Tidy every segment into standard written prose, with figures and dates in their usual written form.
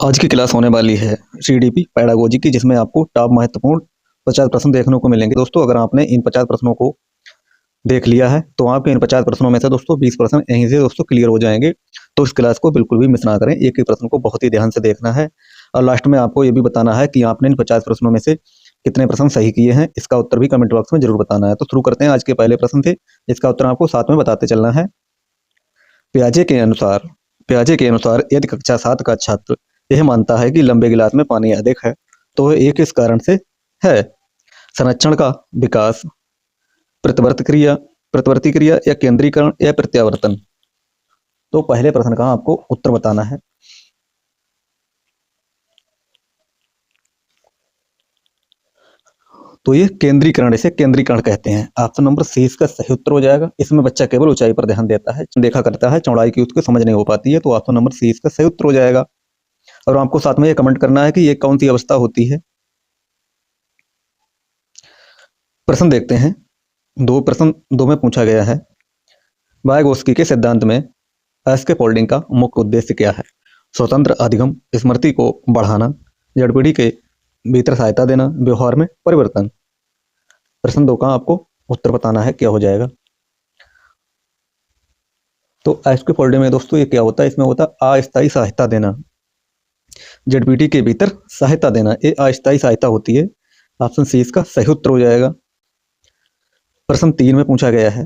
आज की क्लास होने वाली है सीडीपी पैडागोजी की, जिसमें आपको टॉप महत्वपूर्ण 50 प्रश्न देखने को मिलेंगे। दोस्तों, अगर आपने इन 50 प्रश्नों को देख लिया है तो आपके इन 50 प्रश्नों में से दोस्तों 20 प्रश्न यहीं से दोस्तों क्लियर हो जाएंगे। तो इस क्लास को बिल्कुल भी मिस ना करें, एक एक प्रश्न को बहुत ही ध्यान से देखना है और लास्ट में आपको ये भी बताना है कि आपने इन 50 प्रश्नों में से कितने प्रश्न सही किए हैं। इसका उत्तर भी कमेंट बॉक्स में जरूर बताना है। तो शुरू करते हैं। आज के पहले प्रश्न थे, इसका उत्तर आपको साथ में बताते चलना है। प्याजे के अनुसार प्याजे के अनुसार यदि कक्षा 7 का छात्र यह मानता है कि लंबे गिलास में पानी अधिक है तो वह एक किस कारण से है? संरक्षण का, विकास, प्रतिवर्ती क्रिया या केंद्रीकरण या प्रत्यावर्तन। तो पहले प्रश्न का आपको उत्तर बताना है। तो ये केंद्रीकरण, इसे केंद्रीकरण कहते हैं। ऑप्शन नंबर सी इसका सही उत्तर हो जाएगा। इसमें बच्चा केवल ऊंचाई पर ध्यान देता है, देखा करता है, चौड़ाई की उसको समझ नहीं हो पाती है। तो ऑप्शन नंबर सी इसका सही उत्तर हो जाएगा। और आपको साथ में ये कमेंट करना है कि ये कौन सी अवस्था होती है। प्रश्न देखते हैं। दो में पूछा गया है, वायगोस्की के सिद्धांत में स्कैफोल्डिंग का मुख्य उद्देश्य क्या है? स्वतंत्र अधिगम, स्मृति को बढ़ाना, जड़ पीढ़ी के भीतर सहायता देना, व्यवहार में परिवर्तन। प्रश्न 2 का आपको उत्तर बताना है, क्या हो जाएगा। तो स्कैफोल्डिंग में दोस्तों ये क्या होता है? इसमें होता है अस्थायी सहायता देना, जड़ पीढ़ी के भीतर सहायता देना, ये अस्थायी सहायता होती है। ऑप्शन सी इसका सही उत्तर हो जाएगा। प्रश्न 3 में पूछा गया है,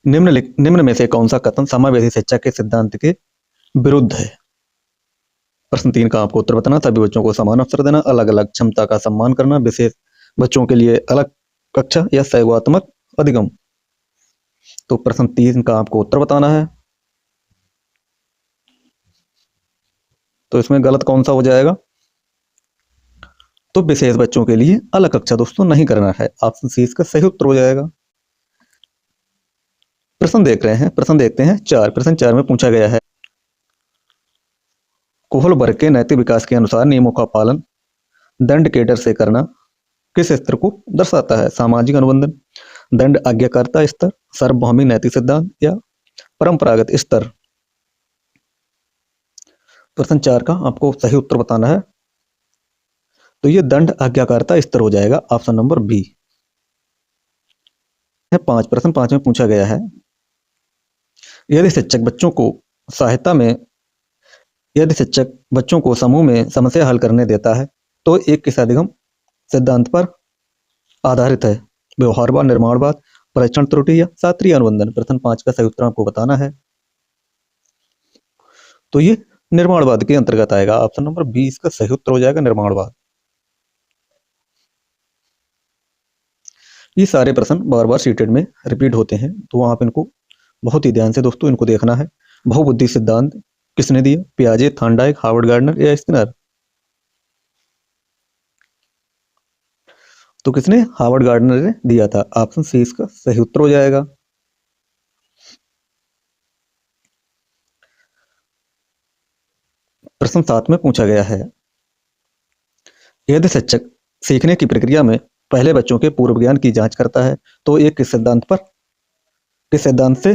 निम्न में से कौन सा कथन समावेशी शिक्षा के सिद्धांत के विरुद्ध है? प्रश्न 3 का आपको उत्तर बताना, सभी बच्चों को समान अवसर देना, अलग अलग क्षमता का सम्मान करना, विशेष बच्चों के लिए अलग कक्षा या सहयोगात्मक अधिगम। तो प्रश्न 3 का आपको उत्तर बताना है। तो इसमें गलत कौन सा हो जाएगा? तो विशेष बच्चों के लिए अलग कक्षा दोस्तों नहीं करना है। ऑप्शन सी इसका सही उत्तर हो जाएगा। प्रश्न देखते हैं 4। प्रश्न 4 में पूछा गया है, कोहलबर्ग के नैतिक विकास के अनुसार नियमों का पालन दंड के डर से करना किस स्तर को दर्शाता है? सामाजिक अनुबंधन, दंड आज्ञाकारिता स्तर, सार्वभौमिक नैतिक सिद्धांत या परंपरागत स्तर। प्रश्न 4 का आपको सही उत्तर बताना है। तो ये दंड आज्ञाकारिता स्तर हो जाएगा, ऑप्शन नंबर बी। 5। प्रश्न 5 में पूछा गया है, यदि शिक्षक बच्चों को समूह में समस्या हल करने देता है तो एक किस अधिगम सिद्धांत पर आधारित है? व्यवहारवाद, निर्माणवाद, परीक्षण त्रुटि या शास्त्रीय अनुबंधन। प्रश्न 5 का सही उत्तर आपको बताना है। तो ये निर्माणवाद के अंतर्गत आएगा। ऑप्शन नंबर बी इसका सही उत्तर हो जाएगा, निर्माणवाद। ये सारे प्रश्न बार बार सीटेड में रिपीट होते हैं, तो आप इनको बहुत ही ध्यान से दोस्तों इनको देखना है। बहुबुद्धि सिद्धांत किसने दिया? पियाजे, थॉर्नडाइक, हार्वर्ड गार्डनर या स्किनर। तो किसने? हार्वर्ड गार्डनर ने दिया था। ऑप्शन सी इसका सही उत्तर हो जाएगा। प्रश्न 7 में पूछा गया है, यदि शिक्षक सीखने की प्रक्रिया में पहले बच्चों के पूर्व ज्ञान की जांच करता है तो एक किस सिद्धांत से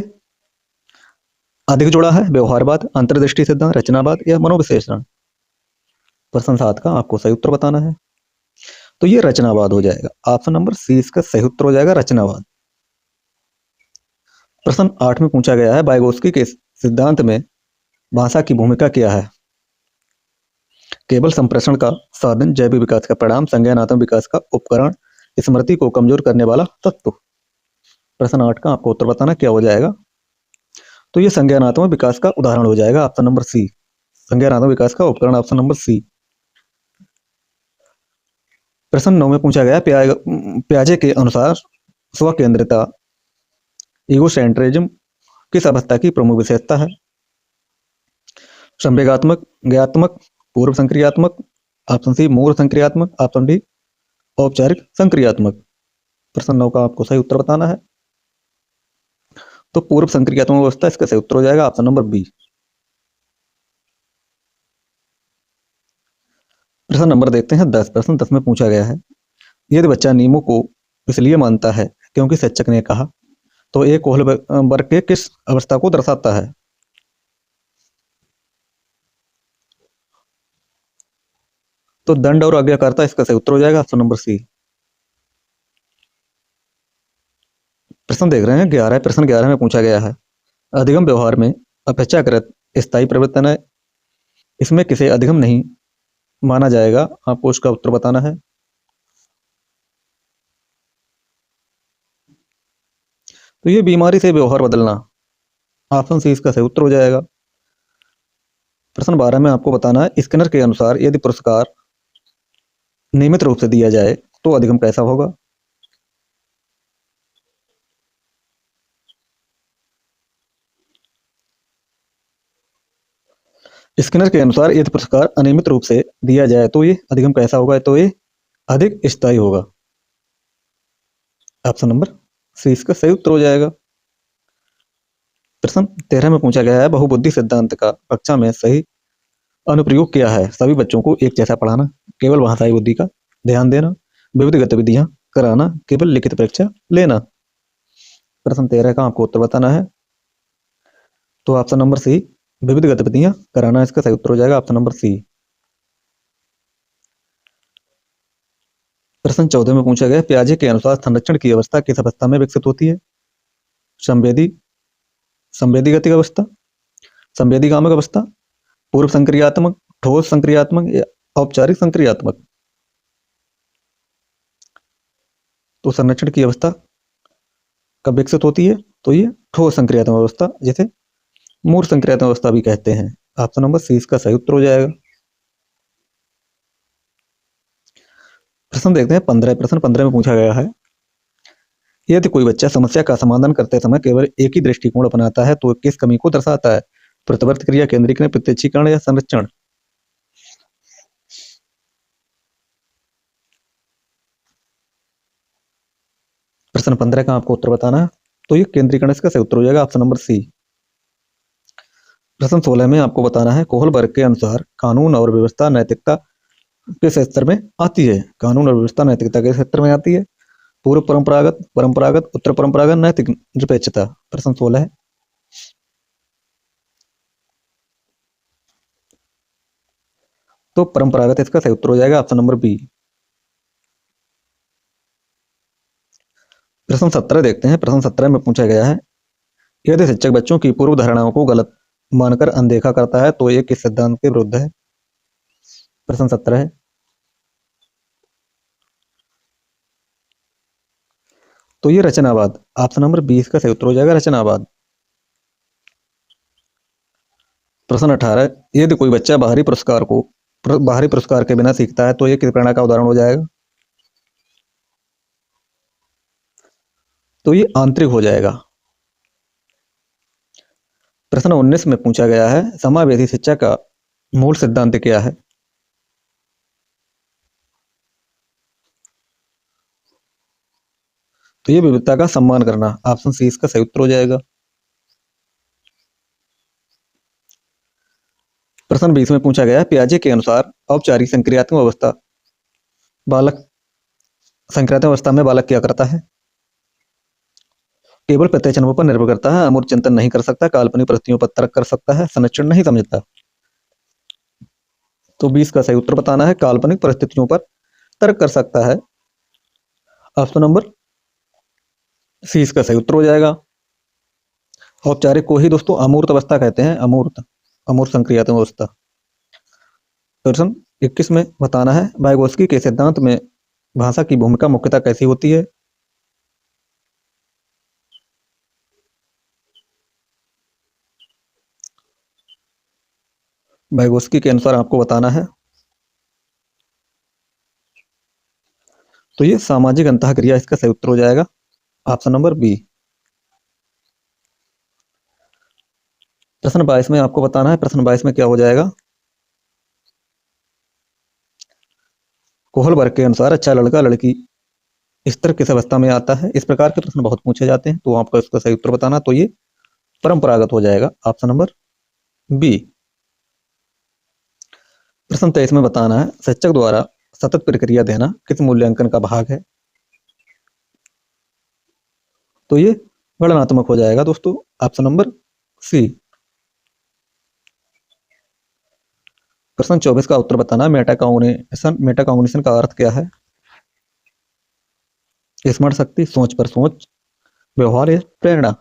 अधिक जुड़ा है? व्यवहारवाद, अंतर्दृष्टि सिद्धांत, रचनावाद या मनोविश्लेषण। प्रश्न 7 का आपको सही उत्तर बताना है। तो ये रचनावाद हो जाएगा। ऑप्शन नंबर सी इसका सही उत्तर हो जाएगा, रचनावाद। प्रश्न 8 में पूछा गया है, वाइगोत्स्की के सिद्धांत में भाषा की भूमिका क्या है? केवल संप्रेषण का साधन, जैविक विकास का परिणाम, संज्ञानात्मक विकास का उपकरण, स्मृति को कमजोर करने वाला तत्व। प्रश्न 8 का आपको उत्तर बताना, क्या हो जाएगा? तो ये संज्ञानात्मक विकास का उदाहरण हो जाएगा। ऑप्शन नंबर सी, संज्ञानात्मक विकास का उपकरण, ऑप्शन नंबर सी। प्रश्न 9 में पूछा गया, प्याजे के अनुसार स्व केंद्रिता, ईगोसेंट्रिज्म किस अवस्था की प्रमुख विशेषता है? संवेगात्मक, ज्ञात्मक, पूर्व संक्रियात्मक, ऑप्शन सी मूल संक्रियात्मक, ऑप्शन डी औपचारिक संक्रियात्मक। प्रश्न 9 का आपको सही उत्तर बताना है। तो पूर्व संक्रियात्मक अवस्था इसका सही उत्तर हो जाएगा, ऑप्शन नंबर बी। प्रश्न नंबर देखते हैं 10। प्रश्न 10 में पूछा गया है, यदि बच्चा नियमों को इसलिए मानता है क्योंकि शिक्षक ने कहा तो एक कोहलबर्ग के किस अवस्था को दर्शाता है? तो दंड और आज्ञाकारिता इसका सही उत्तर हो जाएगा ऑप्शन नंबर सी। प्रश्न देख रहे हैं 11, प्रश्न 11 में पूछा गया है अधिगम व्यवहार में अपेक्षाकृत स्थायी परिवर्तन है, इसमें किसे अधिगम नहीं माना जाएगा, आपको उसका उत्तर बताना है। तो ये बीमारी से व्यवहार बदलना, ऑप्शन सी इसका सही उत्तर हो जाएगा। प्रश्न 12 में आपको बताना है स्किनर के अनुसार यदि पुरस्कार नियमित रूप से दिया जाए तो अधिगम कैसा होगा। स्किनर के अनुसार यदि पुरस्कार अनियमित रूप से दिया जाए तो ये अधिगम कैसा होगा, तो ये अधिक स्थायी होगा, ऑप्शन नंबर सी इसका सही उत्तर हो जाएगा। प्रश्न 13 में पूछा गया है बहुबुद्धि सिद्धांत का कक्षा में सही अनुप्रयोग क्या है, सभी बच्चों को एक जैसा पढ़ाना, केवल भाषाई बुद्धि का ध्यान देना, विविध गतिविधियां कराना, केवल लिखित परीक्षा लेना। प्रश्न 13 का आपको उत्तर बताना है, तो ऑप्शन नंबर सी विविध गतिविधियां कराना इसका सही उत्तर हो जाएगा, ऑप्शन नंबर सी। प्रश्न 14 में पूछा गया पियाजे के अनुसार संरक्षण की अवस्था किस अवस्था में विकसित होती है, संवेदी संवेदी गतिक अवस्था, संवेदी कामक अवस्था, पूर्व संक्रियात्मक, ठोस संक्रियात्मक या औपचारिक संक्रियात्मक। तो संरक्षण की अवस्था कब विकसित होती है, तो ये ठोस संक्रियात्मक अवस्था, जिसे मूर्त संक्रियात्मक अवस्था भी कहते हैं, ऑप्शन नंबर सी इसका सही उत्तर हो जाएगा। प्रश्न देखते हैं 15, प्रश्न 15 में पूछा गया है यदि कोई बच्चा समस्या का समाधान करते समय केवल एक ही दृष्टिकोण अपनाता है तो किस कमी को दर्शाता है, प्रतिवर्ती क्रिया, केंद्रीकरण, प्रत्यक्षीकरण या संरक्षण। प्रश्न 15 का आपको उत्तर बताना है, तो ये केंद्रीकरण इसका सही उत्तर हो जाएगा, ऑप्शन नंबर सी। प्रश्न 16 में आपको बताना है कोहलबर्ग के अनुसार कानून और व्यवस्था नैतिकता किस स्तर में आती है, कानून और व्यवस्था नैतिकता किस स्तर में आती है, पूर्व परंपरागत, परंपरागत, उत्तर परंपरागत, नैतिक निरपेक्षता। प्रश्न 16 है, तो परंपरागत इसका सही उत्तर हो जाएगा, ऑप्शन नंबर बी। प्रश्न 17 देखते हैं, प्रश्न 17 में पूछा गया है यदि शिक्षक बच्चों की पूर्व धारणाओं को गलत मानकर अनदेखा करता है तो ये किस सिद्धांत के विरुद्ध है। प्रश्न 17 है, तो ये रचनावाद, ऑप्शन नंबर 20 का सही उत्तर हो जाएगा, रचनावाद। प्रश्न 18, यदि कोई बच्चा बाहरी पुरस्कार के बिना सीखता है तो ये किस प्रेरणा का उदाहरण हो जाएगा, तो ये आंतरिक हो जाएगा। प्रश्न 19 में पूछा गया है समावेशी शिक्षा का मूल सिद्धांत क्या है, तो ये विविधता का सम्मान करना, ऑप्शन सी इसका सही उत्तर हो जाएगा। प्रश्न 20 में पूछा गया है पियाजे के अनुसार औपचारिक संक्रियात्मक अवस्था बालक संक्रियात्मक अवस्था में बालक क्या करता है, केवल प्रत्यक्ष अनुभव पर निर्भर करता है, अमूर्त चिंतन नहीं कर सकता, काल्पनिक परिस्थितियों पर तर्क कर सकता है, संरक्षण नहीं समझता। तो 20 का सही उत्तर बताना है, काल्पनिक परिस्थितियों पर तर्क कर सकता है, ऑप्शन नंबर सी इसका सही उत्तर हो जाएगा। औपचारिक को ही दोस्तों अमूर्त अवस्था कहते हैं, अमूर्त अमूर्त संक्रियात्मक अवस्था। प्रश्न 21 में बताना है वाइगोत्स्की के सिद्धांत में भाषा की भूमिका मुख्यतः कैसी होती है, वाइगोत्स्की के अनुसार आपको बताना है, तो ये सामाजिक अंतःक्रिया इसका सही उत्तर हो जाएगा, ऑप्शन नंबर बी। प्रश्न 22 में आपको बताना है, प्रश्न 22 में क्या हो जाएगा, कोहलबर्ग के अनुसार अच्छा लड़का लड़की स्तर किस अवस्था में आता है, इस प्रकार के प्रश्न बहुत पूछे जाते हैं, तो आपको इसका सही उत्तर बताना, तो ये परंपरागत हो जाएगा, ऑप्शन नंबर बी। प्रश्न 23 में बताना है शिक्षक द्वारा सतत प्रक्रिया देना किस मूल्यांकन का भाग है, तो ये गणनात्मक हो जाएगा दोस्तों, ऑप्शन नंबर सी। प्रश्न 24 का उत्तर बताना। मेटा कॉग्निशन का अर्थ क्या है? स्मरण शक्ति, सोच पर सोच, व्यवहार या प्रेरणा।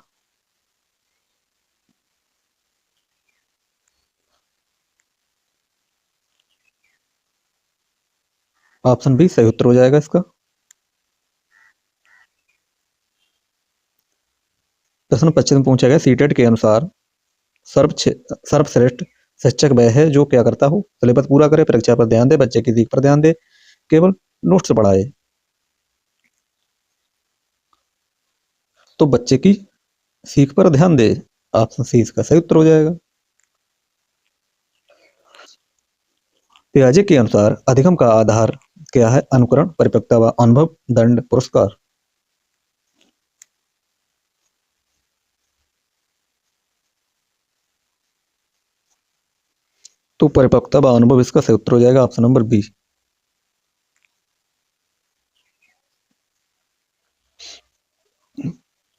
ऑप्शन बी सही उत्तर हो जाएगा इसका। प्रश्न 25 में पूछा गया सीटेट के अनुसार सर्वश्रेष्ठ शिक्षक वह है जो क्या करता हो? सिलेबस पूरा करे, परीक्षा पर ध्यान दे, बच्चे की सीख पर ध्यान दे, केवल नोट्स पढ़ाए। तो बच्चे की सीख पर ध्यान दे, ऑप्शन सी इसका सही उत्तर हो जाएगा। पियाजे के अनुसार अधिगम का आधार क्या है? अनुकरण, परिपक्वता व अनुभव, दंड, पुरस्कार। तो परिपक्वता व अनुभव इसका सही उत्तर हो जाएगा, ऑप्शन नंबर बी।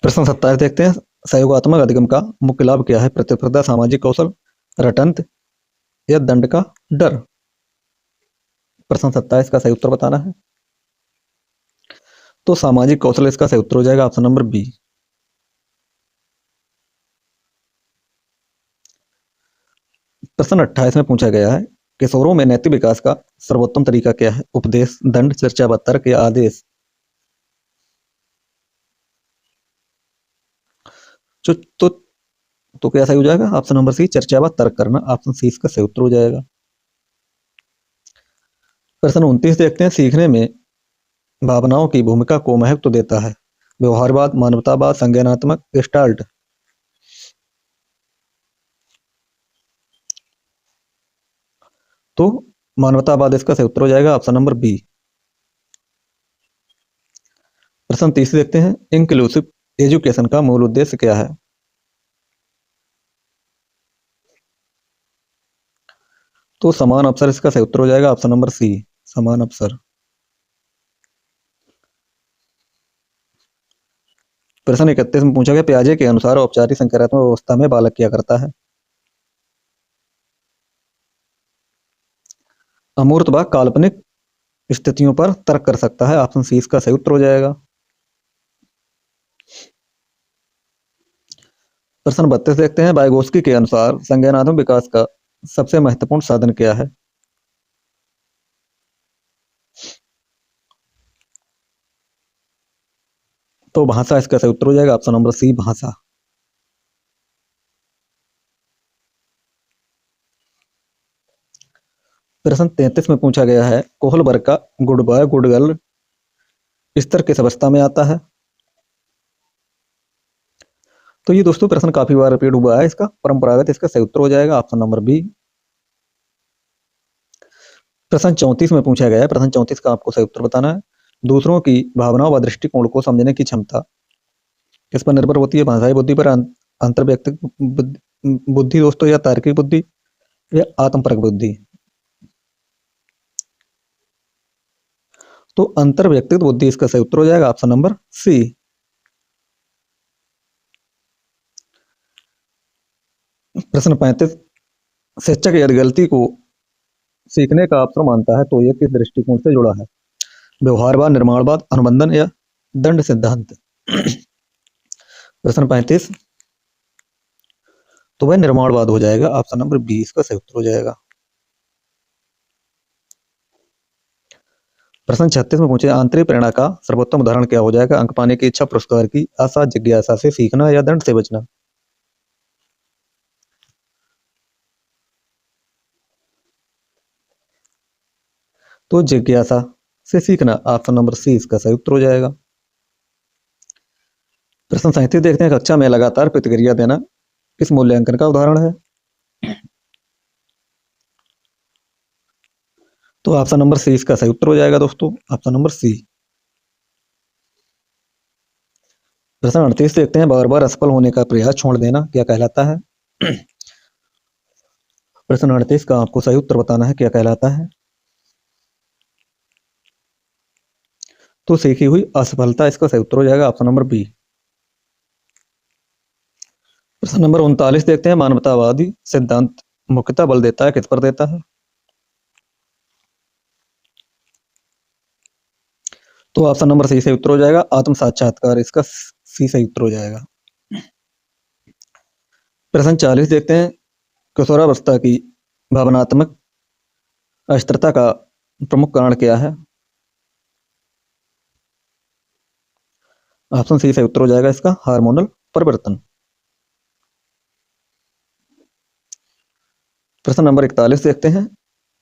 प्रश्न 27 देखते हैं। सहयोगात्मक अधिगम का मुख्य लाभ क्या है? प्रतिस्पर्धा, सामाजिक कौशल, रटंत या दंड का डर। प्रश्न 27 का सही उत्तर बताना है। तो सामाजिक कौशल इसका सही उत्तर हो जाएगा, ऑप्शन नंबर बी। प्रश्न 28 में पूछा गया है किशोरों में नैतिक विकास का सर्वोत्तम तरीका क्या है? उपदेश, दंड, चर्चा व तर्क या आदेश। जो तो क्या सही हो जाएगा? ऑप्शन नंबर सी, चर्चा व तर्क करना, ऑप्शन सी इसका सही उत्तर हो जाएगा। प्रश्न 29 देखते हैं। सीखने में भावनाओं की भूमिका को महत्व देता है? व्यवहारवाद, मानवतावाद, संज्ञानात्मक, गेस्टाल्ट। तो मानवतावाद इसका सही उत्तर हो जाएगा, ऑप्शन नंबर बी। प्रश्न 30 देखते हैं। इंक्लूसिव एजुकेशन का मूल उद्देश्य क्या है? तो समान अवसर इसका सही उत्तर हो जाएगा, ऑप्शन नंबर सी, समान अवसर। प्रश्न 31 में पूछा गया पियाजे के अनुसार औपचारिक संज्ञानात्मक व्यवस्था में बालक क्या करता है? अमूर्त व काल्पनिक स्थितियों पर तर्क कर सकता है, ऑप्शन सी इसका सही उत्तर हो जाएगा। प्रश्न 32 देखते हैं। वाइगोस्की के अनुसार संज्ञानात्मक विकास का सबसे महत्वपूर्ण साधन क्या है? तो भाषा इसका सही उत्तर हो जाएगा, ऑप्शन नंबर सी, भाषा। प्रश्न 33 में पूछा गया है कोहलबर्ग का गुड बॉय गुड गर्ल स्तर किस अवस्था में आता है? तो ये दोस्तों प्रश्न काफी बार रिपीट हुआ है, इसका परंपरागत इसका सही उत्तर हो जाएगा, ऑप्शन नंबर बी। प्रश्न 34 में पूछा गया है। प्रश्न 34 का आपको सही उत्तर बताना है। दूसरों की भावनाओं व दृष्टिकोण को समझने की क्षमता किस पर निर्भर होती है? भाषाई बुद्धि पर, अंतर व्यक्तिगत बुद्धि दोस्तों, या तार्किक बुद्धि, या आत्मपरक बुद्धि। तो अंतर व्यक्तिगत बुद्धि इसका सही उत्तर हो जाएगा, ऑप्शन नंबर सी। प्रश्न 35। शिक्षक यदि गलती को सीखने का अवसर मानता है तो यह किस दृष्टिकोण से जुड़ा है? व्यवहारवाद, निर्माणवाद, अनुबंधन या दंड सिद्धांत। प्रश्न 35 तो वह निर्माणवाद हो जाएगा, ऑप्शन नंबर बी इसका सही उत्तर हो जाएगा। प्रश्न 36 में पूछे आंतरिक प्रेरणा का सर्वोत्तम उदाहरण क्या हो जाएगा? अंक पाने की इच्छा, पुरस्कार की आशा, जिज्ञासा से सीखना या दंड से बचना। तो जिज्ञासा से सीखना, ऑप्शन नंबर सी इसका सही उत्तर हो जाएगा। प्रश्न 37 देखते हैं। कक्षा में लगातार प्रतिक्रिया देना किस मूल्यांकन का उदाहरण है? तो ऑप्शन नंबर सी इसका सही उत्तर हो जाएगा दोस्तों, ऑप्शन नंबर सी। प्रश्न 38 देखते हैं। बार बार असफल होने का प्रयास छोड़ देना क्या कहलाता है? प्रश्न 38 का आपको सही उत्तर बताना है, क्या कहलाता है? तो सीखी हुई असफलता इसका सही उत्तर हो जाएगा, ऑप्शन नंबर बी। प्रश्न नंबर 39 देखते हैं। मानवतावादी सिद्धांत मुख्यतः बल देता है किस पर देता है? तो ऑप्शन नंबर सी सही उत्तर हो जाएगा, आत्म साक्षात्कार, इसका सी सही उत्तर हो जाएगा। प्रश्न 40 देखते हैं, किशोरावस्था की भावनात्मक अस्थिरता का प्रमुख कारण क्या है? ऑप्शन सी सही उत्तर हो जाएगा इसका, हार्मोनल परिवर्तन। प्रश्न नंबर 41 देखते हैं,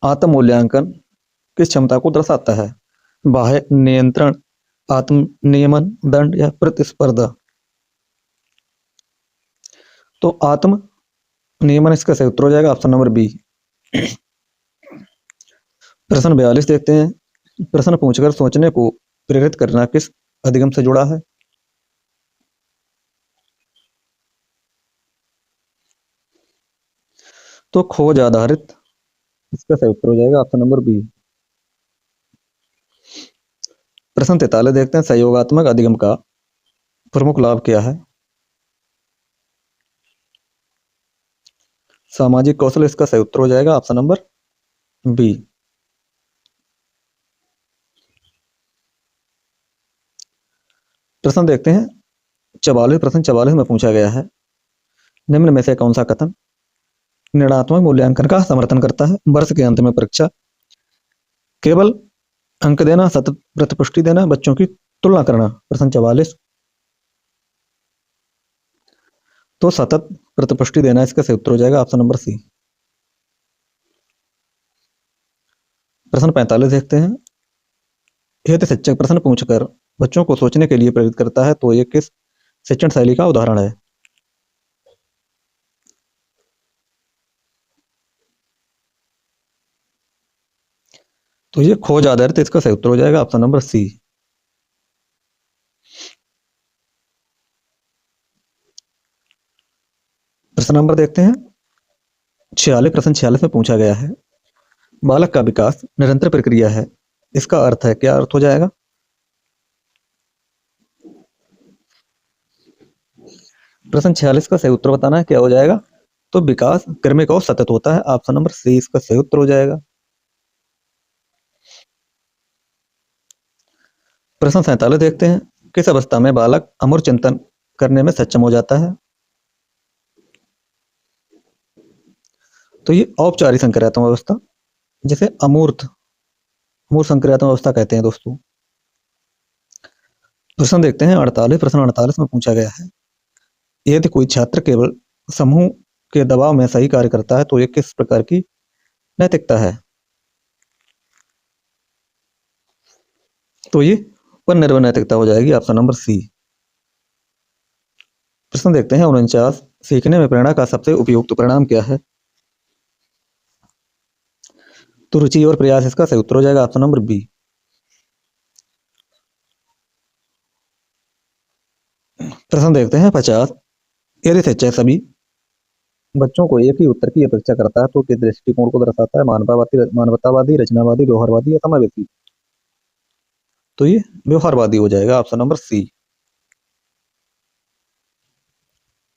आत्म मूल्यांकन किस क्षमता को दर्शाता है? बाह्य नियंत्रण, आत्म नियमन, दंड या प्रतिस्पर्धा? तो आत्म नियमन इसका सही उत्तर हो जाएगा, ऑप्शन नंबर बी। प्रश्न 42 देखते हैं, प्रश्न पूछकर सोचने को प्रेरित करना किस अधिगम से जुड़ा है? तो खोज आधारित, इसका सही उत्तर हो जाएगा, ऑप्शन नंबर बी। प्रश्न 43 देखते हैं, सहयोगात्मक अधिगम का प्रमुख लाभ क्या है? सामाजिक कौशल, इसका सही उत्तर हो जाएगा, ऑप्शन नंबर बी। प्रश्न देखते हैं 44, प्रश्न 44 में पूछा गया है, निम्न में से कौन सा कथन निर्णयात्मक मूल्यांकन का समर्थन करता है? वर्ष के अंत में परीक्षा, केवल अंक देना, सतत प्रतिपुष्टि देना, बच्चों की तुलना करना। प्रश्न 44, तो सतत प्रतिपुष्टि देना इसका सही उत्तर हो जाएगा, ऑप्शन नंबर सी। प्रश्न 45 देखते हैं, यदि शिक्षक प्रश्न पूछकर बच्चों को सोचने के लिए प्रेरित करता है तो ये किस शिक्षण शैली का उदाहरण है? तो ये खोज आधारित, इसका सही उत्तर हो जाएगा, ऑप्शन नंबर सी। प्रश्न नंबर देखते हैं 46, प्रश्न 46 में पूछा गया है, बालक का विकास निरंतर प्रक्रिया है, इसका अर्थ है, क्या अर्थ हो जाएगा? प्रश्न 46 का सही उत्तर बताना है, क्या हो जाएगा? तो विकास क्रमिक और सतत होता है, ऑप्शन नंबर सी इसका सही उत्तर हो जाएगा। प्रश्न 47 देखते हैं, किस अवस्था में बालक अमूर्त चिंतन करने में सक्षम हो जाता है? तो ये औपचारिक संक्रियात्मक अवस्था, जिसे अमूर्त अमूर्त संक्रियात्मक अवस्था कहते हैं दोस्तों। प्रश्न देखते हैं 48, प्रश्न 48 में पूछा गया है, यदि कोई छात्र केवल समूह के दबाव में सही कार्य करता है तो ये किस प्रकार की नैतिकता है? तो ये पर निर्भर नैतिकता हो जाएगी, ऑप्शन नंबर सी। प्रश्न देखते हैं 49, सीखने में प्रेरणा का सबसे उपयुक्त परिणाम क्या है? तो रुचि और प्रयास, इसका सही उत्तर हो जाएगा, ऑप्शन नंबर बी। प्रश्न देखते हैं 50, यदि शिक्षक सभी बच्चों को एक ही उत्तर की अपेक्षा करता है तो किस दृष्टिकोण को दर्शाता है? मानवतावादी, रचनावादी, व्यवहारवादी या समावेशी? तो ये व्यवहारवादी हो जाएगा, option number C.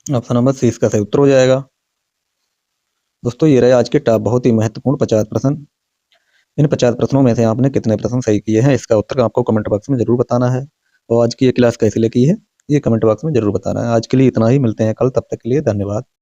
Option number C इसका सही उत्तर हो जाएगा। दोस्तों ये रहे आज के टॉप बहुत ही महत्वपूर्ण 50 प्रश्न। इन 50 प्रश्नों में से आपने कितने प्रश्न सही किए हैं, इसका उत्तर आपको कमेंट बॉक्स में जरूर बताना है। और आज की ये क्लास कैसी लगी है, ये कमेंट बॉक्स में जरूर बताना है। आज के लिए इतना ही, मिलते हैं कल, तब तक के लिए धन्यवाद।